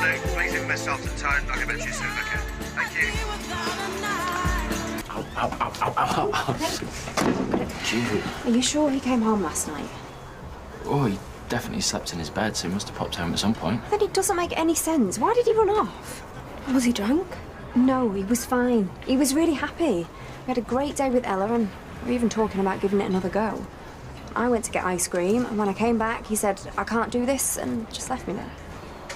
Luke. Please leave a message after the tone. I'll get back to you soon, okay? Thank you. Ow, ow, ow, ow, ow, ow. Gee. Are you sure he came home last night? Oh, he definitely slept in his bed, so he must have popped home at some point. Then it doesn't make any sense. Why did he run off? Was he drunk? No, he was fine. He was really happy. We had a great day with Ella, and we were even talking about giving it another go. I went to get ice cream, and when I came back, he said, I can't do this, and just left me there.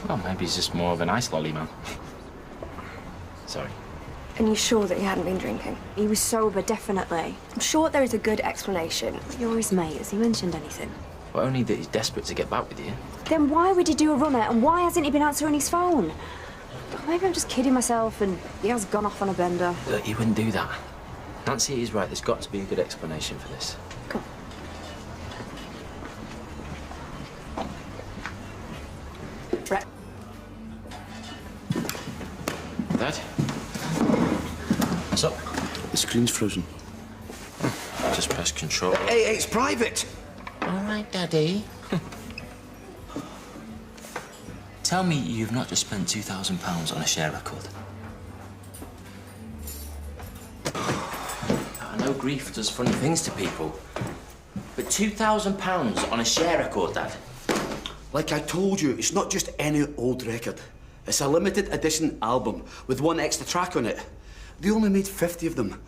Well, maybe he's just more of an ice lolly man. Sorry. And you're sure that he hadn't been drinking? He was sober, definitely. I'm sure there is a good explanation. You're his mate. Has he mentioned anything? Well, only that he's desperate to get back with you. Then why would he do a runner, and why hasn't he been answering his phone? Maybe I'm just kidding myself, and he has gone off on a bender. Look, he wouldn't do that. Nancy is right. There's got to be a good explanation for this. Come on. Right. Dad? What's up? The screen's frozen. Just press control. Hey, it's private! All right, Daddy. Tell me you've not just spent £2,000 on a share record. I know grief does funny things to people, but £2,000 on a share record, Dad? Like I told you, it's not just any old record. It's a limited edition album with one extra track on it. They only made 50 of them.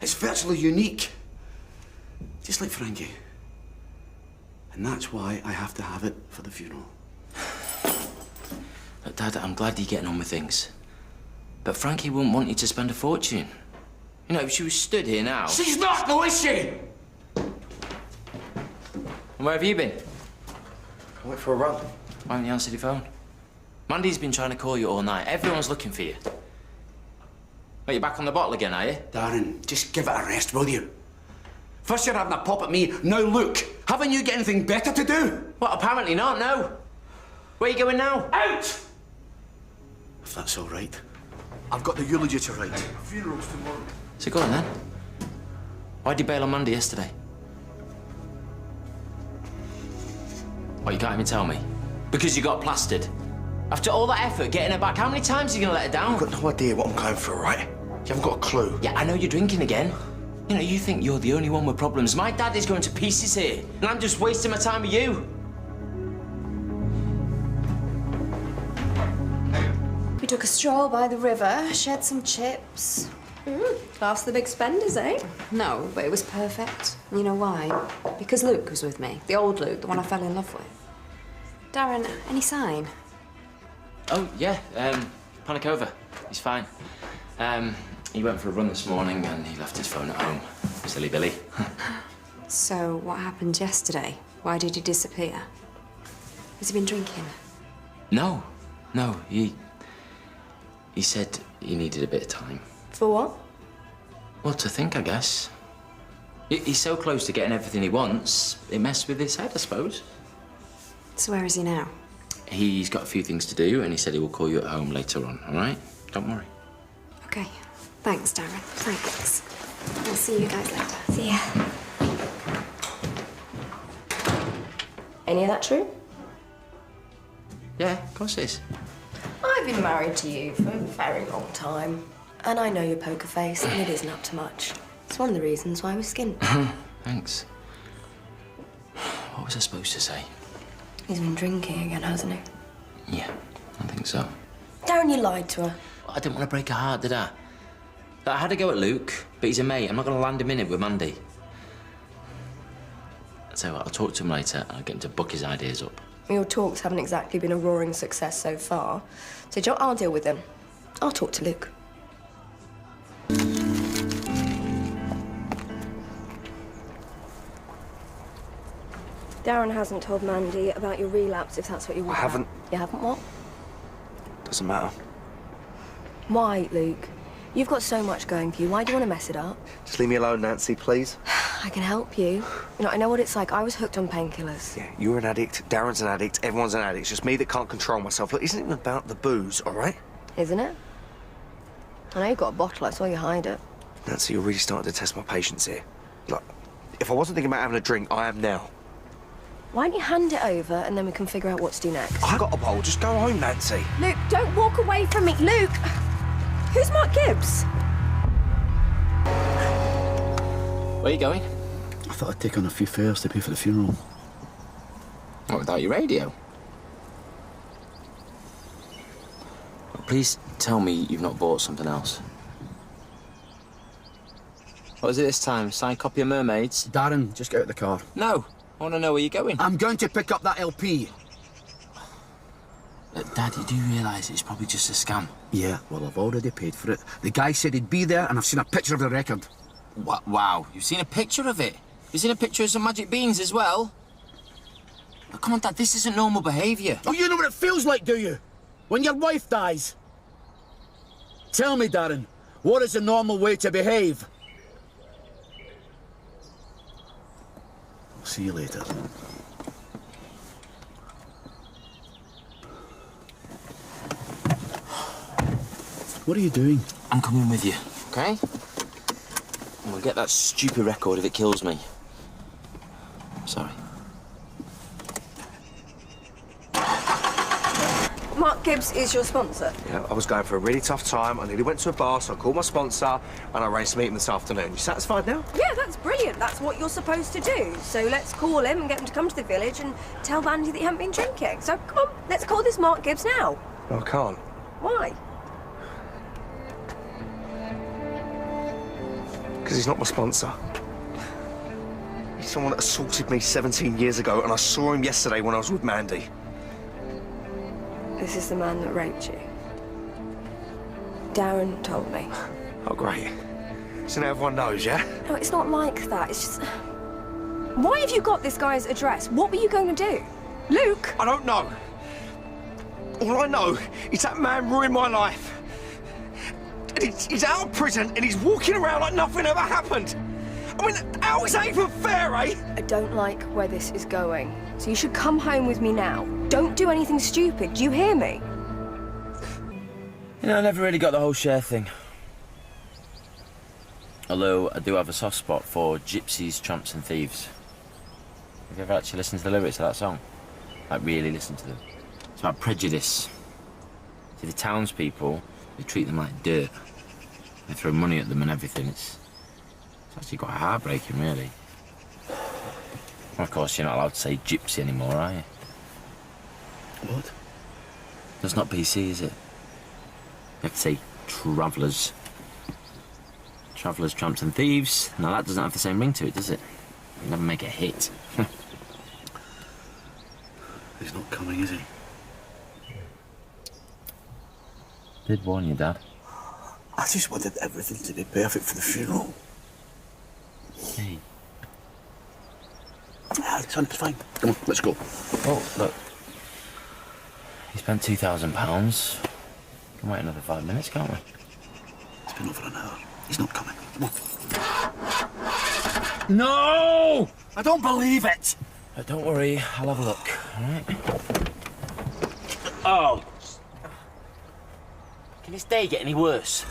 It's virtually unique. Just like Frankie. And that's why I have to have it for the funeral. Look, Dad, I'm glad you're getting on with things. But Frankie wouldn't want you to spend a fortune. You know, if she was stood here now... She's not, though, is she? And where have you been? I went for a run. Why haven't you answered your phone? Mandy's been trying to call you all night. Everyone's looking for you. Well, you're back on the bottle again, are you? Darren, just give it a rest, will you? First you're having a pop at me, now look. Haven't you got anything better to do? Well, apparently not, no. Where are you going now? Out! If that's all right. I've got the eulogy to write. Funeral's tomorrow. So go on, then. Why'd you bail on Mandy yesterday? What, you can't even tell me? Because you got plastered? After all that effort getting her back, how many times are you going to let her down? I've got no idea what I'm going for, right? You haven't got a clue. Yeah, I know you're drinking again. You know, you think you're the only one with problems. My dad is going to pieces here, and I'm just wasting my time with you. We took a stroll by the river, shared some chips. Class the big spenders, eh? No, but it was perfect. You know why? Because Luke was with me. The old Luke, the one I fell in love with. Darren, any sign? Oh, yeah, panic over. He's fine. He went for a run this morning and he left his phone at home. Silly Billy. So, what happened yesterday? Why did he disappear? Has he been drinking? No. He said he needed a bit of time. For what? Well, to think, I guess. He's so close to getting everything he wants, it messed with his head, I suppose. So where is he now? He's got a few things to do, and he said he will call you at home later on, all right? Don't worry. Okay. Thanks, Darren. Thanks. I'll see you guys later. See ya. Any of that true? Yeah, of course it is. I've been married to you for a very long time. And I know your poker face, and it isn't up to much. It's one of the reasons why we're skinned. Thanks. What was I supposed to say? He's been drinking again, hasn't he? Yeah, I think so. Darren, you lied to her. I didn't want to break her heart, did I? I had to go at Luke, but he's a mate. I'm not going to land him in it with Mandy. So I'll talk to him later, and I'll get him to book his ideas up. Your talks haven't exactly been a roaring success so far. So, Joe, I'll deal with him. I'll talk to Luke. Darren hasn't told Mandy about your relapse, if that's what you want. I haven't. You haven't what? Doesn't matter. Why, Luke? You've got so much going for you. Why do you want to mess it up? Just leave me alone, Nancy, please. I can help you. You know, I know what it's like. I was hooked on painkillers. Yeah, you're an addict, Darren's an addict, everyone's an addict. It's just me that can't control myself. Look, isn't it about the booze, all right? Isn't it? I know you've got a bottle. I saw you hide it. Nancy, you're really starting to test my patience here. Look, if I wasn't thinking about having a drink, I am now. Why don't you hand it over and then we can figure out what to do next? I got a bowl. Just go home, Nancy. Luke, don't walk away from me. Luke! Who's Mark Gibbs? Where are you going? I thought I'd take on a few fares to pay for the funeral. What, without your radio? Well, please tell me you've not bought something else. What is it this time? Signed copy of Mermaids? Darren, just get out of the car. No. I want to know where you're going. I'm going to pick up that LP. Dad, you do realise it's probably just a scam? Yeah, well, I've already paid for it. The guy said he'd be there, and I've seen a picture of the record. Wow, you've seen a picture of it? You've seen a picture of some magic beans as well? Oh, come on, Dad, this isn't normal behaviour. Oh, you know what it feels like, do you? When your wife dies. Tell me, Darren, what is the normal way to behave? I'll see you later. What are you doing? I'm coming with you, OK? And we'll get that stupid record if it kills me. Sorry. Mark Gibbs is your sponsor. Yeah, I was going for a really tough time. I nearly went to a bar, so I called my sponsor and I arranged to meet him this afternoon. You satisfied now? Yeah, that's brilliant. That's what you're supposed to do. So let's call him and get him to come to the village and tell Vandy that you haven't been drinking. So come on, let's call this Mark Gibbs now. No, I can't. Why? Because he's not my sponsor. He's someone that assaulted me 17 years ago, and I saw him yesterday when I was with Mandy. This is the man that raped you. Darren told me. Oh, great. So now everyone knows, yeah? No, it's not like that. It's just... Why have you got this guy's address? What were you going to do? Luke! I don't know. All I know is that man ruined my life. And he's out of prison and he's walking around like nothing ever happened. I mean, how is that even fair, eh? I don't like where this is going. So you should come home with me now. Don't do anything stupid. Do you hear me? You know, I never really got the whole share thing. Although I do have a soft spot for gypsies, tramps and thieves. Have you ever actually listened to the lyrics of that song? Like, really listen to them? It's about prejudice. See, the townspeople, they treat them like dirt. They throw money at them and everything. It's actually quite heartbreaking, really. Of course, you're not allowed to say gypsy anymore, are you? What? That's not PC, is it? You have to say travellers. Travellers, tramps and thieves. Now, that doesn't have the same ring to it, does it? You never make a hit. He's not coming, is he? Did warn you, Dad. I just wanted everything to be perfect for the funeral. Hey. Son, it's fine. Come on, let's go. Oh, look. He spent £2,000. We can wait another 5 minutes, can't we? It's been over an hour. He's not coming. Come on. No! I don't believe it! Don't worry, I'll have a look, all right? Oh! Can this day get any worse?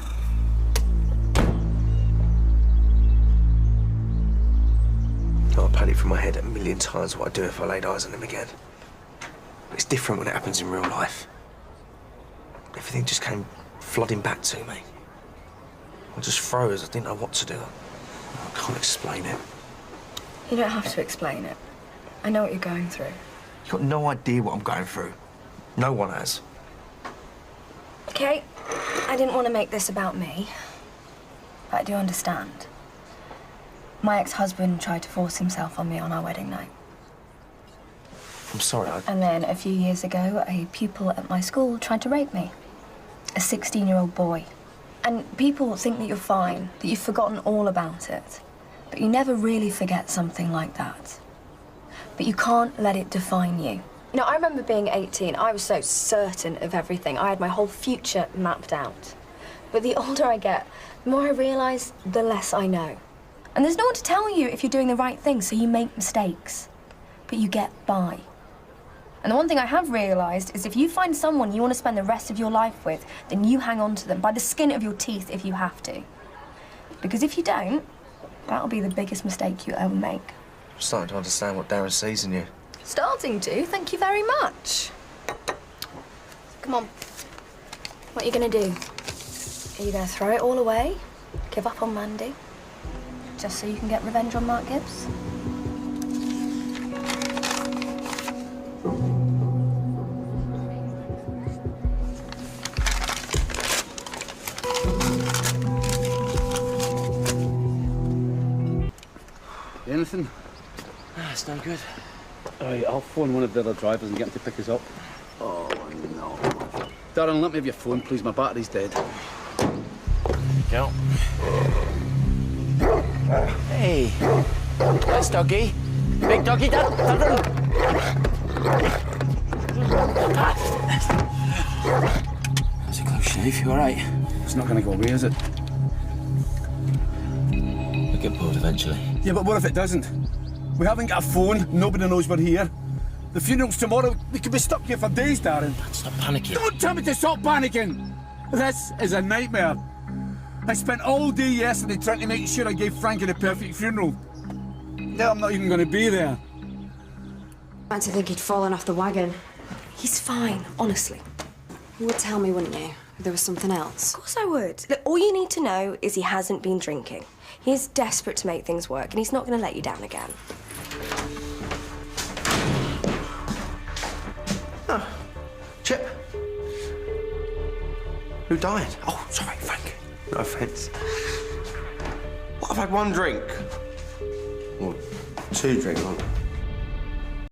I've had it through my head a million times what I'd do if I laid eyes on him again. But it's different when it happens in real life. Everything just came flooding back to me. I just froze. I didn't know what to do. I can't explain it. You don't have to explain it. I know what you're going through. You've got no idea what I'm going through. No one has. Okay, I didn't want to make this about me, but I do understand. My ex-husband tried to force himself on me on our wedding night. I'm sorry, And then a few years ago, a pupil at my school tried to rape me. A 16-year-old boy. And people think that you're fine, that you've forgotten all about it. But you never really forget something like that. But you can't let it define you. You know, I remember being 18, I was so certain of everything. I had my whole future mapped out. But the older I get, the more I realise, the less I know. And there's no one to tell you if you're doing the right thing, so you make mistakes. But you get by. And the one thing I have realised is if you find someone you want to spend the rest of your life with, then you hang on to them by the skin of your teeth if you have to. Because if you don't, that'll be the biggest mistake you ever make. I'm starting to understand what Darren sees in you. Starting to, thank you very much. Come on. What are you going to do? Are you going to throw it all away? Give up on Mandy? Just so you can get revenge on Mark Gibbs? Anything? It's no good. All right, I'll phone one of the other drivers and get them to pick us up. Oh, no. Darren, let me have your phone, please. My battery's dead. Go. Hey. Nice doggy. Big doggy, Darren. That's a close shave. You all right? It's not going to go away, is it? We'll get bored eventually. Yeah, but what if it doesn't? We haven't got a phone. Nobody knows we're here. The funeral's tomorrow. We could be stuck here for days, Darren. Stop panicking. Don't tell me to stop panicking! This is a nightmare. I spent all day yesterday trying to make sure I gave Frankie the perfect funeral. Now I'm not even going to be there. I to think he'd fallen off the wagon. He's fine, honestly. You would tell me, wouldn't you, if there was something else? Of course I would. Look, all you need to know is he hasn't been drinking. He is desperate to make things work, and he's not going to let you down again. Oh, Chip. Who died? Oh, sorry, Frank. No offence. What, I've had one drink? Well, 2 drinks.